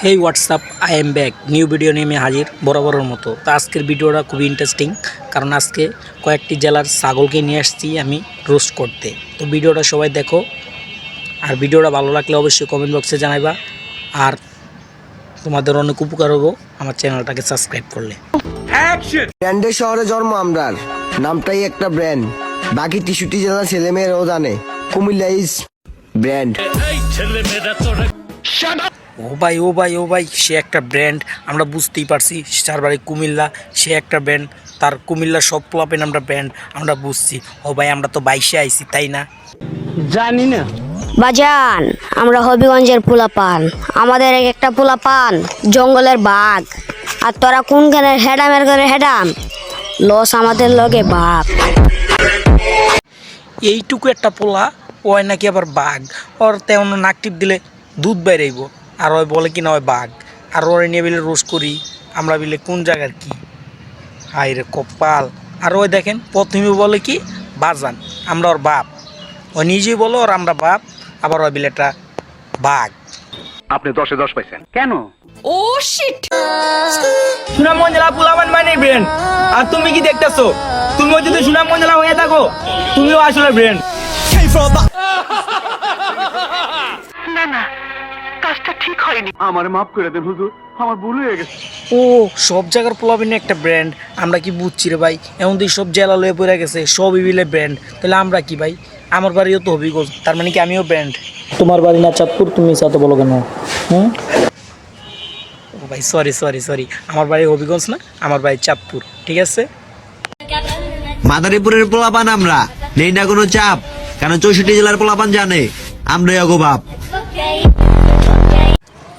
Hey WhatsApp, I am back new video নিয়ে আমি হাজির বরাবরের মতো। তো আজকের ভিডিওটা খুবই ইন্টারেস্টিং, কারণ আজকে কয়েকটি জেলার ছাগলকে নিয়ে আসছি আমি রোস্ট করতে। তো ভিডিওটা সবাই দেখো, আর ভিডিওটা ভালো লাগলে অবশ্যই কমেন্ট বক্সে জানাইবা। আর তোমাদের অনেক উপকার হবো আমার চ্যানেলটাকে সাবস্ক্রাইব করলে। ব্র্যান্ডের শহরে জন্ম আমরার, নামটাই একটা ব্র্যান্ড। বাকি 63 জেলার ছেলেমেয়েরাও জানে কুমিল্লা ইজ ব্র্যান্ড। ও ভাই সে একটা ব্র্যান্ড, আমরা বুঝতেই পারছি। তার বাড়ি কুমিল্লা, সে একটা ব্র্যান্ড। তার কুমিল্লার সব পোলাপেন আমরা ব্র্যান্ড, আমরা বুঝছি। ও ভাই, আমরা তো 22-এ আইছি, তাই না? জানি না বাজান, আমরা হবিগঞ্জের পোলাপান। আমাদের এক একটা পোলাপান জঙ্গলের বাঘ। আর তোরা কোনখানের হেডামের ঘরে হেডাম, লস আমাদের লগে বাপ। এইটুকু একটা পোলা, ওই নাকি আবার বাঘ। ওর তেমন নাক টিপ দিলে দুধ বাইরেইব, আর ওই বলে কি না ওই বাঘ। আর ওরে নিয়ে বিলে রোজ করি আমরা, বিলে কোন জায়গার কি হাই রে কপাল। আর ওই দেখেন প্রথমে বলে কি বাজান, আমরা ওর বাপ। ও নিজেই বলো ওর আমরা বাপ, আবার ওই বিলে একটা বাঘ। আপনি 10-এ 10 পাইছেন কেন? সুনামগঞ্জ জেলা পোলাপান মানে ব্র্যান্ড। আর তুমি কি দেখতেছো? তুমিও যদি সুনামগঞ্জ জেলা হয়ে থাকো, তুমিও আসলে ব্র্যান্ড। আমারে মাফ করে দেন হুজুর, আমার ভুল হয়ে গেছে। ও সব জায়গার পোলাবিনে একটা ব্র্যান্ড, আমরা কি বুঝছি রে ভাই? এমন দিয়ে সব জেলা লয়ে পড়ে গেছে, সবই মিলে ব্র্যান্ড। তাহলে আমরা কি ভাই? আমার বাড়িও তো হবিগঞ্জ, তার মানে কি আমিও ব্র্যান্ড? তোমার বাড়ি না চাঁদপুর, তুমি সাথে বলো কেন? ও ভাই সরি, আমার বাড়ি হবিগঞ্জ না, আমার বাড়ি চাঁদপুর, ঠিক আছে? মাদারীপুরের পোলাপান আমরা, নেই না কোনো চাপ, কেন 64 জেলার পোলাপান জানে আমরাই অগো বাপ।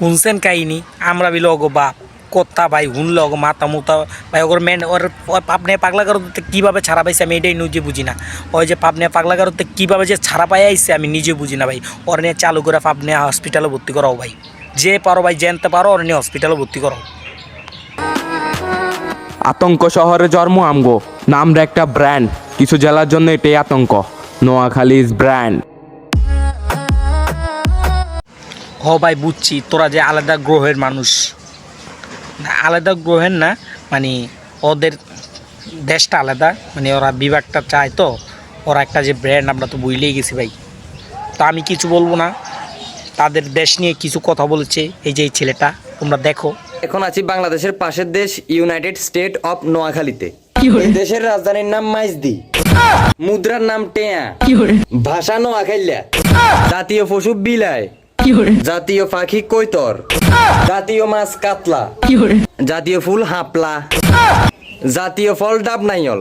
শুনছেন কাহিনী, আমরা বিলো অগো বাপ কথা ভাই, শুনলে অগো মাথা মুতা ভাই। ওর মেন ওর পাবনে পাগলা কারোতে কীভাবে ছাড়া পাইছে আমি এটাই নিজে বুঝি না। ওই যে পাবনে পাগলা কারোতে কীভাবে যে ছাড়া পাই আইছে আমি নিজে বুঝি না ভাই। ওর নিয়ে চালু করে পাবনে হসপিটালে ভর্তি করাও ভাই, যে পারো ভাই জানতে পারো, ওর নিয়ে হসপিটালে ভর্তি করাও। আতঙ্ক শহরে জন্ম আমগো, নামরা একটা ব্র্যান্ড। কিছু জেলার জন্য এটাই আতঙ্ক। Noakhali is brand. হ ভাই বুঝছি, তোরা যে আলাদা গ্রহের মানুষ। না আলাদা গ্রহের না, মানে ওদের দেশটা আলাদা, মানে ওরা বিভাগটা চায়। তো ওরা একটা যে ব্র্যান্ড, আমরা তো বুঝলেই গেছি ভাই। তো আমি কিছু বলবো না, তাদের দেশ নিয়ে কিছু কথা বলেছে এই যে এই ছেলেটা, তোমরা দেখো। এখন আছি বাংলাদেশের পাশের দেশ ইউনাইটেড স্টেট অফ নোয়াখালীতে। এই দেশের রাজধানীর নাম মাইজদি, মুদ্রার নাম টেয়া, ভাষা নোয়াখাইলা, জাতীয় পশু বিলাই, জাতীয় পাখি কৈতর, জাতীয় মাছ কাতলা, জাতীয় ফুল হাপলা, জাতীয় ফল ডাবনাইল,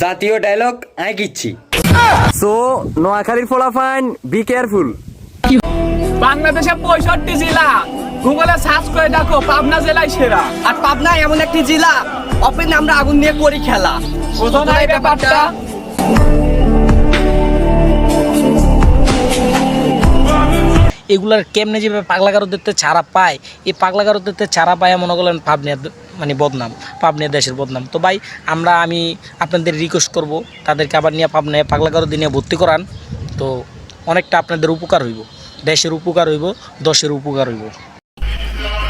জাতীয় ডায়লগ আইকিচ্ছি। সো নোয়াখালীর ফলাফাইন বি কেয়ারফুল। বাংলাদেশে 65 জেলা, গুগলে সার্চ করে দেখো পাবনা জেলায় সেরা। আর পাবনা এমন একটি জেলা, অপেন আমরা আগুন নিয়ে করি খেলা। বুঝো না এই ব্যাপারটা? এগুলার কেমনে যেভাবে পাগলা গারোদেরতে ছাড়া পায়, এই পাগলা গারোদেরতে ছাড়া পায় মনে করলেন পাবনিয়া মানে বদনাম, পাবনিয়া দেশের বদনাম। তো ভাই আমি আপনাদের রিকোয়েস্ট করব, তাদেরকে আবার নিয়ে পাগলা গারোদের নিয়ে ভর্তি করান। তো অনেকটা আপনাদের উপকার হইব, দেশের উপকার হইব, দশের উপকার হইব।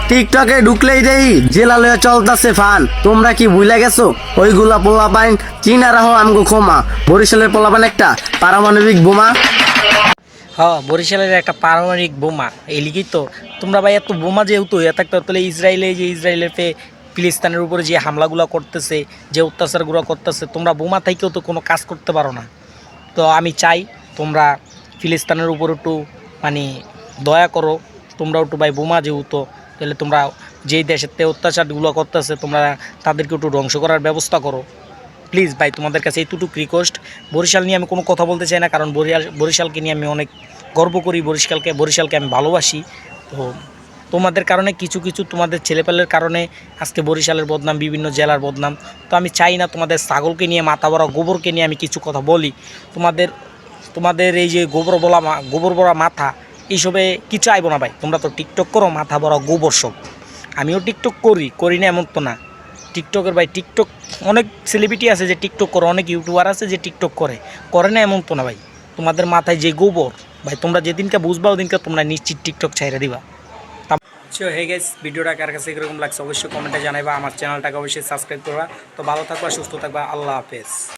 টিকটকে ঢুকলেই দেই জেলা লয়ে চলতাছে ফান। তোমরা কি ভুলে গেছো ওইগুলা পোলাপাইন? চিনা রাখো আমগো ক্ষমা। বরিশালের পোলাপান একটা পারমাণবিক বোমা। হ্যাঁ, বরিশালের একটা পারমাণবিক বোমা। এই লিগেই তো তোমরা ভাই এত বোমা যেহেতু হয়ে থাকতো, তাহলে ইসরায়েলের ফিলিস্তিনের উপরে যে হামলাগুলো করতেছে, যে অত্যাচারগুলো করতেছে, তোমরা বোমা থেকেও তো কোনো কাজ করতে পারো না। তো আমি চাই তোমরা ফিলিস্তিনের উপর একটু মানে দয়া করো। তোমরা একটু ভাই বোমা যেহেতু, তাহলে তোমরা যেই দেশেতে অত্যাচারগুলো করতেছে তোমরা তাদেরকে একটু ধ্বংস করার ব্যবস্থা করো প্লিজ ভাই। তোমাদের কাছে এইটুকু রিকোয়েস্ট। বরিশাল নিয়ে আমি কোনো কথা বলতে চাই না, কারণ বরিশালকে নিয়ে আমি অনেক গর্ব করি, বরিশালকে আমি ভালোবাসি। তো তোমাদের কারণে কিছু তোমাদের ছেলেপেলের কারণে আজকে বরিশালের বদনাম, বিভিন্ন জেলার বদনাম। তো আমি চাই না তোমাদের ছাগলকে নিয়ে, মাথা ভরা গোবরকে নিয়ে আমি কিছু কথা বলি। তোমাদের এই যে গোবর ভরা মাথা, এইসবে কিছু আইব না ভাই। তোমরা তো টিকটক করো, মাথা ভরা গোবর সব। আমিও টিকটক করি না এমন তো না। টিকটকের ভাই টিকটক অনেক সেলিব্রিটি আছে যে টিকটক করে, অনেক ইউটিউবার আছে যে টিকটক করে না এমন তো না ভাই। তোমাদের মাথায় যে গোবর ভাই, তোমরা যেদিনকে বুঝবা ওদিনকে তোমরা নিশ্চিত টিকটক ছাইরা দিবা। সো হে গাইস, ভিডিওটা কার কাছে কীরকম লাগছে অবশ্যই কমেন্টে জানাইবা, আমার চ্যানেলটাকে অবশ্যই সাবস্ক্রাইব করবা। তো ভালো থাকবা, সুস্থ থাকবা, আল্লাহ হাফেজ।